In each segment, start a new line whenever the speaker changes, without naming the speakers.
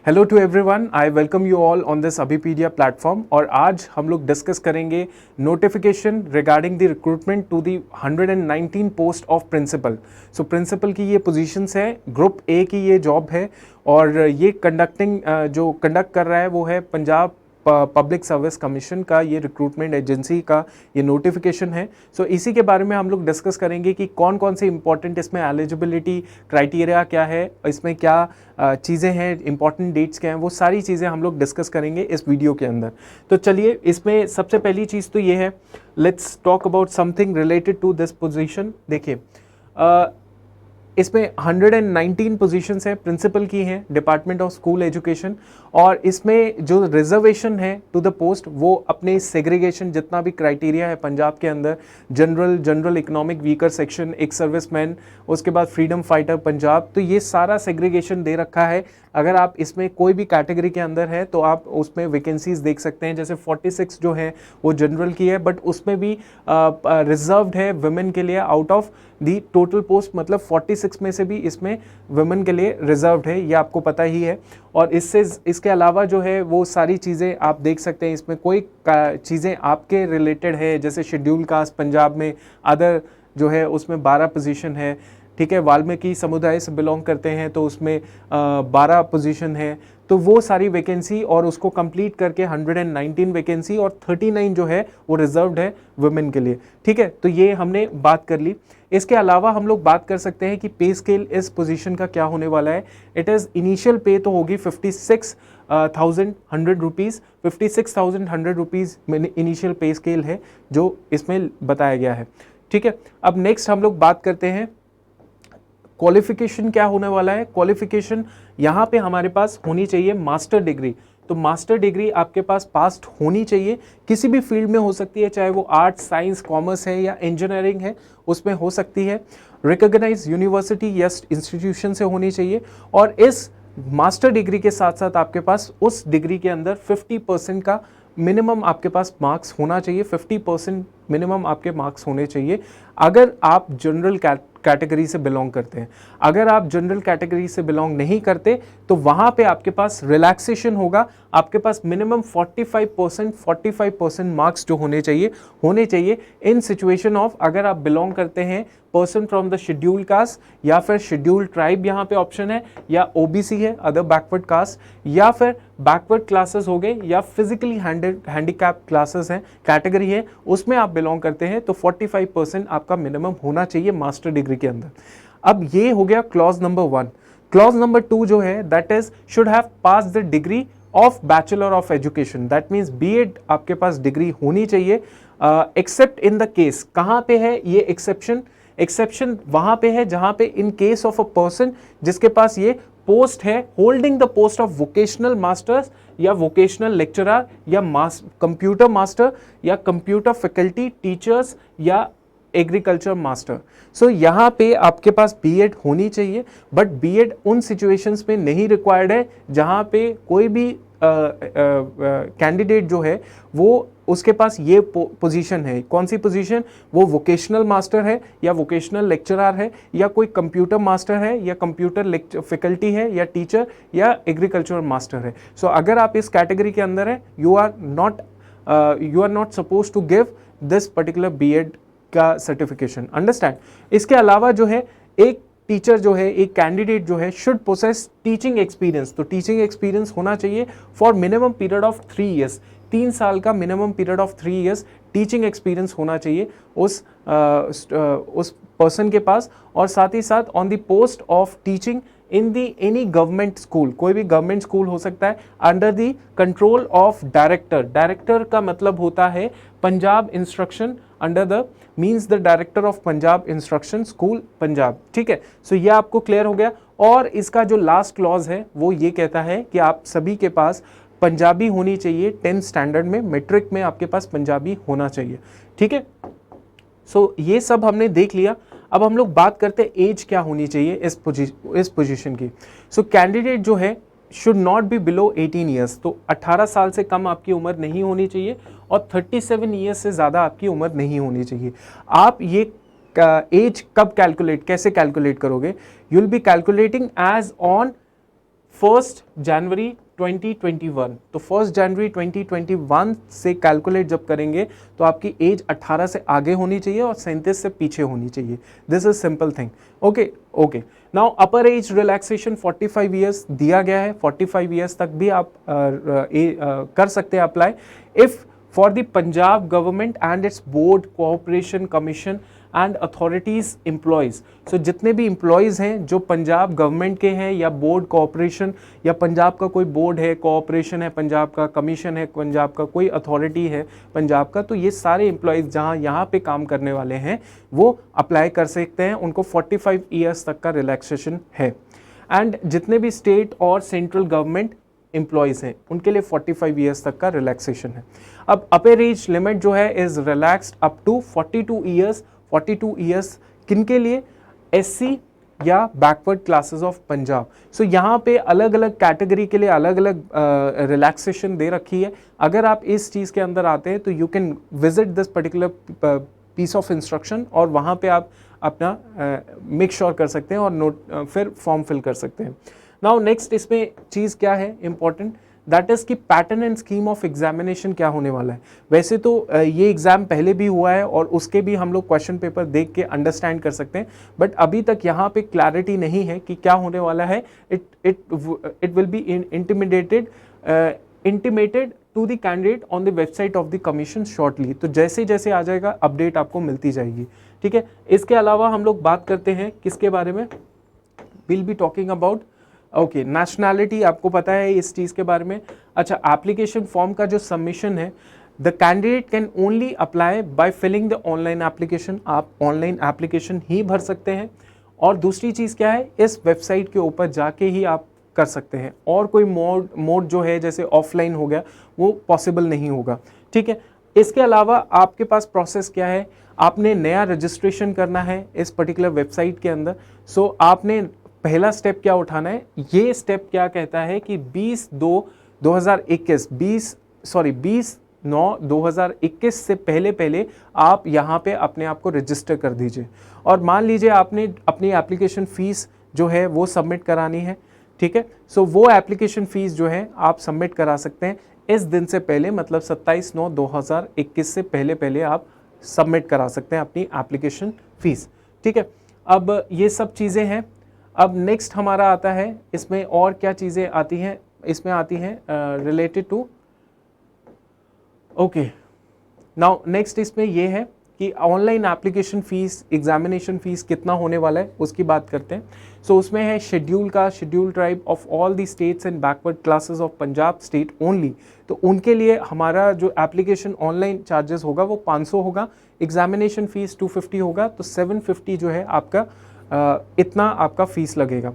Hello to everyone, I welcome you all on this Abhipedia platform. और आज हम लोग डिस्कस करेंगे notification regarding the recruitment to the 119 post of principal. So principal की ये positions है, ग्रुप ए की ये जॉब है और ये जो कंडक्ट कर रहा है वो है पंजाब पब्लिक सर्विस कमीशन का, ये रिक्रूटमेंट एजेंसी का ये नोटिफिकेशन है। सो इसी के बारे में हम लोग डिस्कस करेंगे कि कौन कौन से इंपॉर्टेंट इसमें एलिजिबिलिटी क्राइटेरिया क्या है, इसमें क्या चीज़ें हैं, इंपॉर्टेंट डेट्स क्या हैं, वो सारी चीज़ें हम लोग डिस्कस करेंगे इस वीडियो के अंदर। तो चलिए, इसमें सबसे पहली चीज़ तो ये है, let's talk about something related to this position. देखिए, इसमें 119 पोजीशंस हैं, प्रिंसिपल की हैं, डिपार्टमेंट ऑफ स्कूल एजुकेशन। और इसमें जो रिजर्वेशन है टू द पोस्ट, वो अपने सेग्रीगेशन जितना भी क्राइटेरिया है पंजाब के अंदर, जनरल इकोनॉमिक वीकर सेक्शन, एक सर्विसमैन, उसके बाद फ्रीडम फाइटर पंजाब, तो ये सारा सेग्रीगेशन दे रखा है। अगर आप इसमें कोई भी कैटेगरी के अंदर है तो आप उसमें वैकेंसीज देख सकते हैं। जैसे 46 जो है वो जनरल की है, बट उसमें भी रिजर्व्ड है वुमेन के लिए out of the total post, मतलब 46 में से भी इसमें वुमेन के लिए रिजर्व्ड है, ये आपको पता ही है। और इसके अलावा जो है वो सारी चीज़ें आप देख सकते हैं। इसमें कोई चीज़ें आपके रिलेटेड है, जैसे शेड्यूल कास्ट पंजाब में अदर जो है उसमें 12 पोजीशन है, ठीक है। वाल्मीकि समुदाय से बिलोंग करते हैं तो उसमें 12 पोजीशन है। तो वो सारी वैकेंसी और उसको कंप्लीट करके 119 वैकेंसी और 39 जो है वो रिजर्व्ड है वुमेन के लिए, ठीक है। तो ये हमने बात कर ली। इसके अलावा हम लोग बात कर सकते हैं कि पे स्केल इस पोजीशन का क्या होने वाला है। इट इज़ इनिशियल पे तो होगी 56,100 रुपीज़, 56,100 रुपीज़ इनिशियल पे स्केल है जो इसमें बताया गया है, ठीक है। अब नेक्स्ट हम लोग बात करते हैं क्वालिफिकेशन क्या होने वाला है। क्वालिफिकेशन यहाँ पे हमारे पास होनी चाहिए मास्टर डिग्री। तो मास्टर डिग्री आपके पास पास्ट होनी चाहिए, किसी भी फील्ड में हो सकती है, चाहे वो आर्ट्स, साइंस, कॉमर्स है या इंजीनियरिंग है, उसमें हो सकती है। रिकॉग्नाइज्ड यूनिवर्सिटी या इंस्टीट्यूशन से होनी चाहिए। और इस मास्टर डिग्री के साथ साथ आपके पास उस डिग्री के अंदर 50% का मिनिमम आपके पास मार्क्स होना चाहिए, 50% मिनिमम आपके मार्क्स होने चाहिए अगर आप जनरल कैटेगरी से बिलोंग करते हैं। अगर आप जनरल कैटेगरी से बिलोंग नहीं करते तो वहाँ पे आपके पास रिलैक्सेशन होगा, आपके पास मिनिमम 45% मार्क्स जो होने चाहिए इन सिचुएशन ऑफ अगर आप बिलोंग करते हैं person from the schedule caste या फिर शेड्यूल ट्राइब, यहाँ पे ऑप्शन है, या ओबीसी है, अदर बैकवर्ड कास्ट, या फिर बैकवर्ड क्लासेस हो गए, या फिजिकली हैंडीकैप क्लासेस हैं, कैटेगरी है, उसमें आप बिलोंग करते हैं तो 45% आपका मिनिमम होना चाहिए मास्टर डिग्री के अंदर। अब ये हो गया क्लॉज नंबर 1। क्लॉज नंबर 2 जो है, that is should have pass the degree of bachelor of education, that means BEd आपके पास डिग्री होनी चाहिए। एक्सेप्ट इन द केस, कहाँ पे है ये एक्सेप्शन वहां पे है जहां पे in case of a person जिसके पास ये पोस्ट है, holding the post of vocational masters या वोकेशनल लेक्चरर या कंप्यूटर मास्टर या कंप्यूटर फैकल्टी टीचर्स या एग्रीकल्चर मास्टर। सो यहाँ पे आपके पास बीएड होनी चाहिए, बट बीएड उन सिचुएशंस में नहीं रिक्वायर्ड है जहाँ पे कोई भी कैंडिडेट जो है वो उसके पास ये पोजीशन है। कौन सी पोजीशन? वो वोकेशनल मास्टर है या वोकेशनल लेक्चरर है या कोई कंप्यूटर मास्टर है या कंप्यूटर फैकल्टी है या टीचर या एग्रीकल्चर मास्टर है। सो अगर आप इस कैटेगरी के अंदर है, you are not suppose to give this particular BEd का सर्टिफिकेशन, अंडरस्टैंड। इसके अलावा जो है एक टीचर जो है, एक कैंडिडेट जो है शुड पोसेस टीचिंग एक्सपीरियंस। तो टीचिंग एक्सपीरियंस होना चाहिए for minimum period of 3 years, 3 साल का minimum period of 3 years teaching experience होना चाहिए उस पर्सन के पास। और साथ ही साथ on the post of teaching in the any government school, कोई भी गवर्नमेंट स्कूल हो सकता है, under the control of director. Director का मतलब होता है Punjab instruction, under the means the director of Punjab instruction school Punjab, ठीक है। सो ये आपको क्लियर हो गया। और इसका जो लास्ट क्लॉज है वो ये कहता है कि आप सभी के पास पंजाबी होनी चाहिए, 10th स्टैंडर्ड में, मैट्रिक में आपके पास पंजाबी होना चाहिए, ठीक है। सो ये सब हमने देख लिया। अब हम लोग बात करते हैं एज क्या होनी चाहिए इस पोजीशन की। सो कैंडिडेट जो है should not be below 18 years, तो 18 साल से कम आपकी उम्र नहीं होनी चाहिए और 37 ईयर्स से ज़्यादा आपकी उम्र नहीं होनी चाहिए। आप ये एज कब कैसे कैलकुलेट करोगे? You will be calculating age on 1 January 2021, तो 1 जनवरी 2021 से कैलकुलेट जब करेंगे तो आपकी एज 18 से आगे होनी चाहिए और 37 से पीछे होनी चाहिए. This is simple thing. Okay. Now upper age relaxation 45 years दिया गया है. 45 ईयर्स तक भी आप कर सकते हैं apply. If for the Punjab government and its board cooperation commission and authorities employees. So जितने भी एम्प्लॉयज़ हैं जो पंजाब गवर्नमेंट के हैं या बोर्ड कोऑपरेशन या पंजाब का कोई बोर्ड है, कोऑपरेशन है पंजाब का, कमीशन है पंजाब का, कोई अथॉरिटी है पंजाब का, तो ये सारे एम्प्लॉयज़ जहाँ यहाँ पे काम करने वाले हैं वो अप्लाई कर सकते हैं. उनको 45 ईयर्स तक का रिलैक्सेशन है. एंड जितने भी स्टेट और सेंट्रल गवर्नमेंट एम्प्लॉयज़ हैं उनके लिए 45 ईयर्स तक का रिलैक्सेशन है. अब अपर एज लिमिट जो है is relaxed up to 42 years. 42 years किन के लिए? एससी या backward classes of Punjab. So यहाँ पे अलग अलग कैटेगरी के लिए अलग अलग रिलैक्सेशन दे रखी है. अगर आप इस चीज़ के अंदर आते हैं तो you can visit this particular piece of instruction और वहाँ पे आप अपना मेक श्योर कर सकते हैं और फिर फॉर्म फिल कर सकते हैं. नाउ नेक्स्ट इसमें चीज़ क्या है इंपॉर्टेंट, दैट इज़ कि pattern and scheme of examination क्या होने वाला है. वैसे तो ये एग्ज़ाम पहले भी हुआ है और उसके भी हम लोग क्वेश्चन पेपर देख के अंडरस्टैंड कर सकते हैं, बट अभी तक यहाँ पे क्लैरिटी नहीं है कि क्या होने वाला है. It will be intimated to the candidate on the website of the commission shortly. तो जैसे जैसे आ जाएगा अपडेट आपको मिलती जाएगी. ठीक है. इसके अलावा हम लोग बात करते हैं किसके बारे में, will be talking about okay nationality. आपको पता है इस चीज़ के बारे में. अच्छा, एप्लीकेशन फॉर्म का जो सबमिशन है, the candidate can only apply by filling the online application. आप ऑनलाइन एप्लीकेशन ही भर सकते हैं. और दूसरी चीज़ क्या है, इस वेबसाइट के ऊपर जाके ही आप कर सकते हैं. और कोई मोड जो है जैसे ऑफलाइन हो गया वो पॉसिबल नहीं होगा. ठीक है. इसके अलावा आपके पास प्रोसेस क्या है, आपने नया रजिस्ट्रेशन करना है इस पर्टिकुलर वेबसाइट के अंदर. सो आपने पहला स्टेप क्या उठाना है, ये स्टेप क्या कहता है कि 20/9/2021 से पहले आप यहाँ पे अपने आप को रजिस्टर कर दीजिए. और मान लीजिए आपने अपनी एप्लीकेशन फ़ीस जो है वो सबमिट करानी है. ठीक है. सो वो एप्लीकेशन फ़ीस जो है आप सबमिट करा सकते हैं इस दिन से पहले, मतलब 27/9/2021 से पहले आप सबमिट करा सकते हैं अपनी एप्लीकेशन फ़ीस. ठीक है. अब ये सब चीज़ें हैं. अब नेक्स्ट हमारा आता है, इसमें और क्या चीज़ें आती हैं, इसमें आती हैं related to okay. Now next इसमें ये है कि online application fees, examination fees कितना होने वाला है उसकी बात करते हैं. सो उसमें है schedule tribe of all the states and backward classes of Punjab state only. तो उनके लिए हमारा जो एप्लीकेशन ऑनलाइन चार्जेस होगा वो 500 होगा, एग्जामिनेशन फ़ीस 250 होगा. तो 750 जो है आपका इतना आपका फ़ीस लगेगा.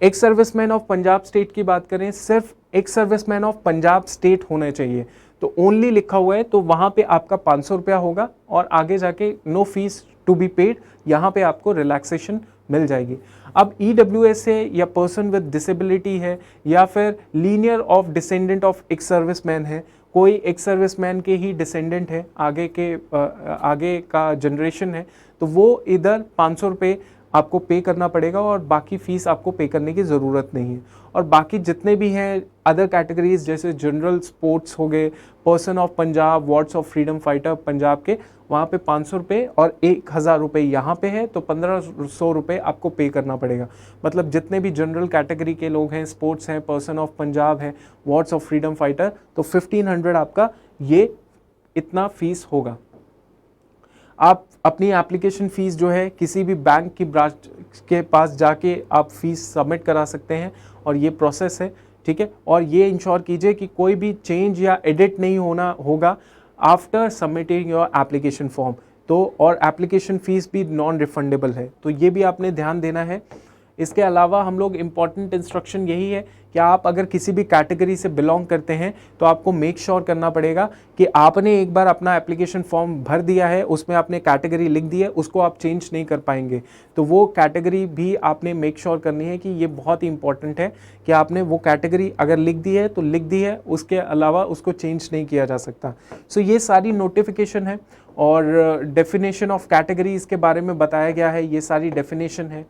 एक सर्विसमैन ऑफ पंजाब स्टेट की बात करें, सिर्फ एक सर्विसमैन ऑफ पंजाब स्टेट होना चाहिए. तो ओनली लिखा हुआ है तो वहाँ पे आपका 500 रुपया होगा और आगे जाके no fees to be paid, यहाँ पे आपको रिलैक्सेशन मिल जाएगी. अब EWS है या पर्सन विद डिसेबिलिटी है या फिर लीनियर ऑफ डिसेंडेंट ऑफ एक सर्विसमैन है, कोई एक सर्विसमैन के ही डिसेंडेंट है, आगे का जनरेशन है, तो वो इधर 500 रुपये आपको पे करना पड़ेगा और बाकी फ़ीस आपको पे करने की ज़रूरत नहीं है. और बाकी जितने भी हैं अदर कैटेगरीज जैसे जनरल स्पोर्ट्स हो गए, person of Punjab, wards of freedom fighter Punjab के, वहाँ पे 500 रुपये और 1000 रुपये यहाँ पे है, तो 1500 रुपये आपको पे करना पड़ेगा. मतलब जितने भी जनरल कैटेगरी के लोग हैं, स्पोर्ट्स हैं, पर्सन ऑफ पंजाब है, वार्ड्स ऑफ फ्रीडम फाइटर, तो 1500 आपका ये इतना फ़ीस होगा. आप अपनी एप्लीकेशन फ़ीस जो है किसी भी बैंक की ब्रांच के पास जाके आप फ़ीस सबमिट करा सकते हैं और ये प्रोसेस है. ठीक है. और ये इंश्योर कीजिए कि कोई भी चेंज या एडिट नहीं होगा after submitting your application form. तो और एप्लीकेशन फ़ीस भी नॉन रिफंडेबल है, तो ये भी आपने ध्यान देना है. इसके अलावा हम लोग इम्पॉर्टेंट इंस्ट्रक्शन यही है कि आप अगर किसी भी कैटेगरी से बिलोंग करते हैं तो आपको मेक श्योर करना पड़ेगा कि आपने एक बार अपना एप्लीकेशन फॉर्म भर दिया है, उसमें आपने कैटेगरी लिख दी है, उसको आप चेंज नहीं कर पाएंगे. तो वो कैटेगरी भी आपने मेक श्योर करनी है कि ये बहुत ही इंपॉर्टेंट है कि आपने वो कैटेगरी अगर लिख दी है तो लिख दी है, उसके अलावा उसको चेंज नहीं किया जा सकता. सो ये सारी नोटिफिकेशन है और डेफिनेशन ऑफ कैटेगरीज के बारे में बताया गया है, ये सारी डेफिनेशन है.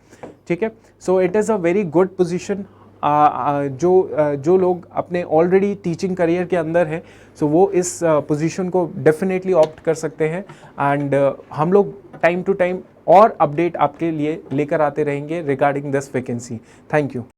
ठीक है. So it is a very good position. जो लोग अपने ऑलरेडी टीचिंग करियर के अंदर हैं, सो वो इस पोजीशन को डेफिनेटली ऑप्ट कर सकते हैं। एंड हम लोग टाइम टू टाइम और अपडेट आपके लिए लेकर आते रहेंगे regarding this vacancy. Thank you.